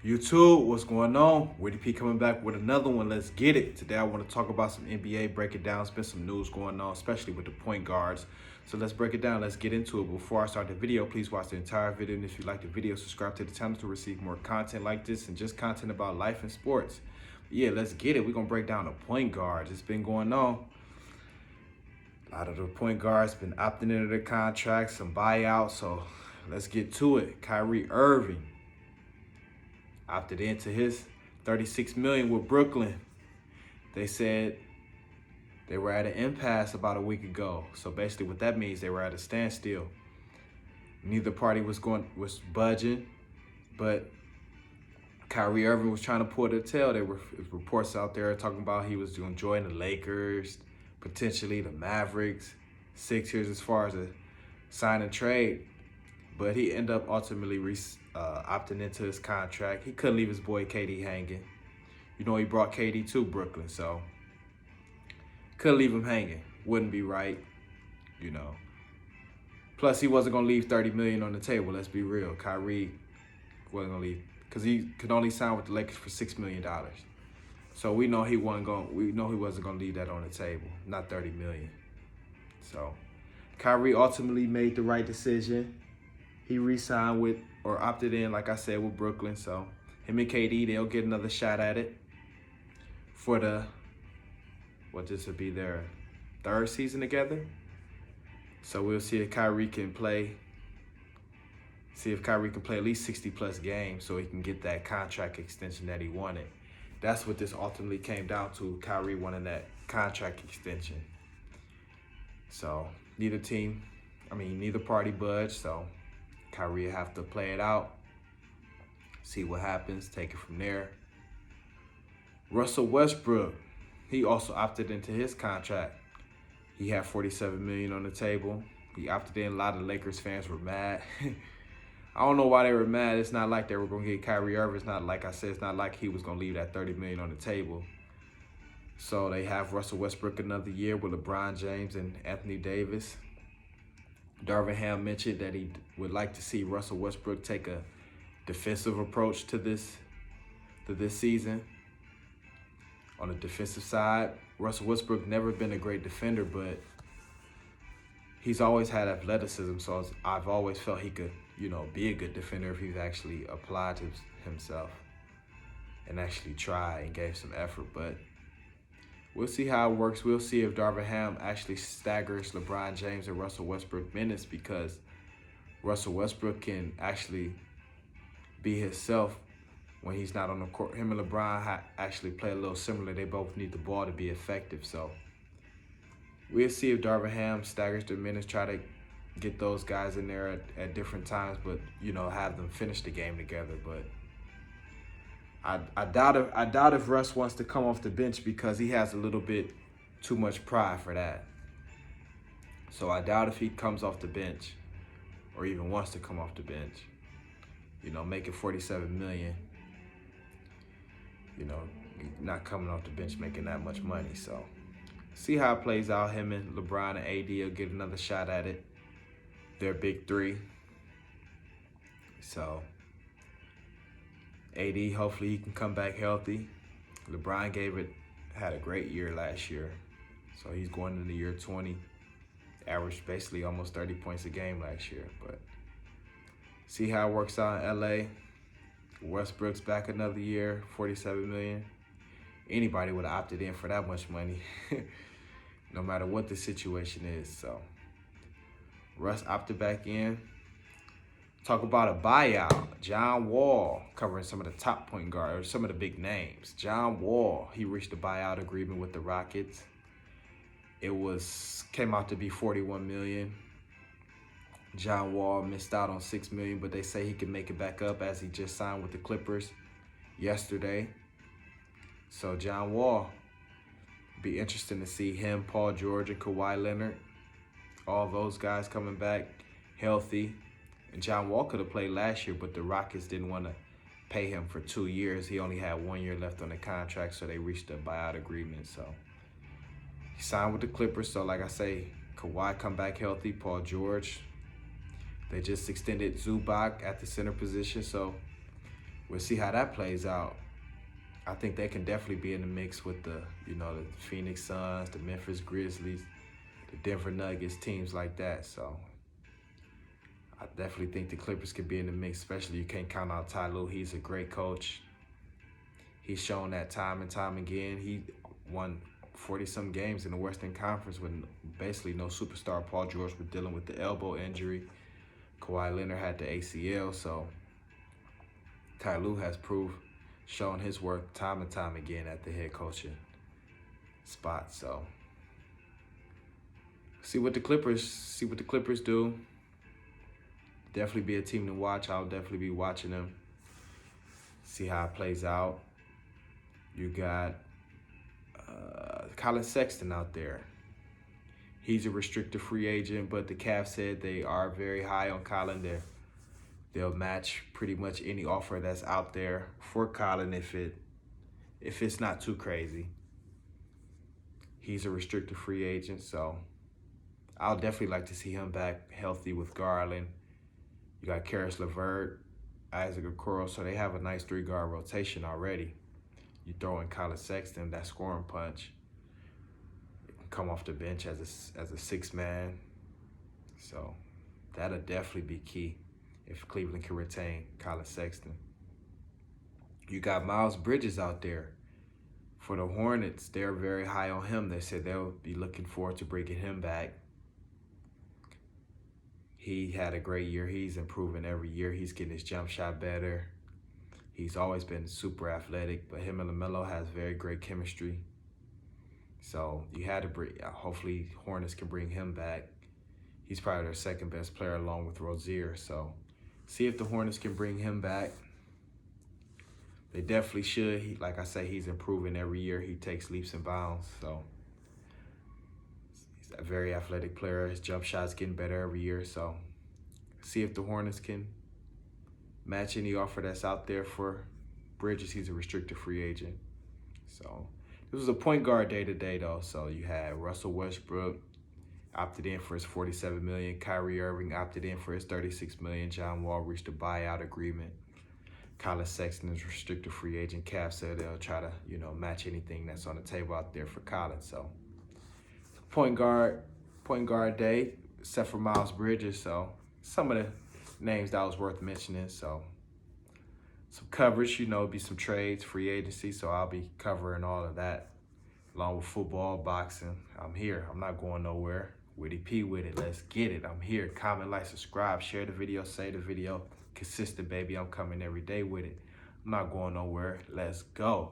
YouTube, what's going on? Woody P coming back with another one. Let's get it. Today I want to talk about some NBA, break it down, spend some news going on, especially with the point guards. So let's break it down. Let's get into it. Before I start the video, please watch the entire video. And if you like the video, subscribe to the channel to receive more content like this and just content about life and sports. But yeah, let's get it. We're going to break down the point guards. It's been going on. A lot of the point guards been opting into their contracts, some buyouts. So let's get to it. Kyrie Irving opted into his $36 million with Brooklyn. They said they were at an impasse about a week ago. So basically what that means, they were at a standstill. Neither party was budging, but Kyrie Irving was trying to pull their tail. There were reports out there talking about he was going to join the Lakers, potentially the Mavericks, Sixers as far as a sign and trade. But he ended up ultimately opting into his contract. He couldn't leave his boy KD hanging. You know, he brought KD to Brooklyn, so couldn't leave him hanging. Wouldn't be right, you know. Plus, he wasn't going to leave $30 million on the table. Let's be real. Kyrie wasn't going to leave because he could only sign with the Lakers for $6 million. So we know he wasn't going to leave that on the table, not $30 million. So Kyrie ultimately made the right decision. He re-signed with, or opted in, like I said, with Brooklyn. So him and KD, they'll get another shot at it for this will be their third season together. So we'll see if Kyrie can play at least 60+ games so he can get that contract extension that he wanted. That's what this ultimately came down to, Kyrie wanting that contract extension. So neither party budged, so Kyrie will have to play it out, see what happens, take it from there. Russell Westbrook, he also opted into his contract. He had $47 million on the table. He opted in. A lot of Lakers fans were mad. I don't know why they were mad. It's not like they were going to get Kyrie Irving. It's not like I said, it's not like he was going to leave that $30 million on the table. So they have Russell Westbrook another year with LeBron James and Anthony Davis. Darvin Ham mentioned that he would like to see Russell Westbrook take a defensive approach to this season. On the defensive side, Russell Westbrook never been a great defender, but he's always had athleticism. So I've always felt he could, be a good defender if he's actually applied to himself and actually tried and gave some effort. But we'll see how it works. We'll see if Darvin Ham actually staggers LeBron James and Russell Westbrook minutes, because Russell Westbrook can actually be himself when he's not on the court. Him and LeBron actually play a little similar. They both need the ball to be effective. So we'll see if Darvin Ham staggers their minutes, try to get those guys in there at different times, but, have them finish the game together. But I doubt if Russ wants to come off the bench, because he has a little bit too much pride for that. So I doubt if he comes off the bench or even wants to come off the bench. Making $47 million. Not coming off the bench making that much money. So see how it plays out. Him and LeBron and AD will get another shot at it. They're big three. So AD, hopefully he can come back healthy. LeBron had a great year last year. So he's going into year 20. Averaged basically almost 30 points a game last year. But see how it works out in LA. Westbrook's back another year, $47 million. Anybody would have opted in for that much money, no matter what the situation is. So Russ opted back in. Talk about a buyout. John Wall, covering some of the top point guards, some of the big names. John Wall, he reached a buyout agreement with the Rockets. It came out to be $41 million. John Wall missed out on $6 million, but they say he can make it back up, as he just signed with the Clippers yesterday. So John Wall, be interesting to see him, Paul George, and Kawhi Leonard, all those guys coming back healthy. And John Wall could have played last year, but the Rockets didn't want to pay him for 2 years. He only had 1 year left on the contract, so they reached a buyout agreement. So he signed with the Clippers. So like I say, Kawhi come back healthy, Paul George. They just extended Zubac at the center position, so we'll see how that plays out. I think they can definitely be in the mix with the Phoenix Suns, the Memphis Grizzlies, the Denver Nuggets, teams like that. So I definitely think the Clippers could be in the mix, especially you can't count out Ty Lue. He's a great coach. He's shown that time and time again. He won 40-some games in the Western Conference with basically no superstar. Paul George was dealing with the elbow injury. Kawhi Leonard had the ACL. So Ty Lue has shown his work time and time again at the head coaching spot. So see what the Clippers do. Definitely be a team to watch. I'll definitely be watching them. See how it plays out. You got Colin Sexton out there. He's a restricted free agent, but the Cavs said they are very high on Colin. They'll match pretty much any offer that's out there for Colin if it's not too crazy. He's a restricted free agent, so I'll definitely like to see him back healthy with Garland. You got Karis LeVert, Isaac Okoro, so they have a nice 3-guard rotation already. You throw in Colin Sexton, that scoring punch. It can come off the bench as a 6-man. So that'll definitely be key if Cleveland can retain Colin Sexton. You got Miles Bridges out there. For the Hornets, they're very high on him. They said they'll be looking forward to bringing him back. He had a great year. He's improving every year. He's getting his jump shot better. He's always been super athletic, but him and LaMelo has very great chemistry. So you had to bring, hopefully Hornets can bring him back. He's probably their second best player along with Rozier. So see if the Hornets can bring him back. They definitely should. Like I say, he's improving every year. He takes leaps and bounds. So he's a very athletic player. His jump shot's getting better every year. So see if the Hornets can match any offer that's out there for Bridges. He's a restricted free agent. So this was a point guard day today, though. So you had Russell Westbrook opted in for his $47 million. Kyrie Irving opted in for his $36 million. John Wall reached a buyout agreement. Colin Sexton is restricted free agent. Cavs said they'll try to, match anything that's on the table out there for Colin. So point guard day, except for Miles Bridges. So some of the names that was worth mentioning. So some coverage, be some trades, free agency. So I'll be covering all of that along with football, boxing. I'm here. I'm not going nowhere. Witty P with it. Let's get it. I'm here. Comment, like, subscribe, share the video, say the video. Consistent, baby. I'm coming every day with it. I'm not going nowhere. Let's go.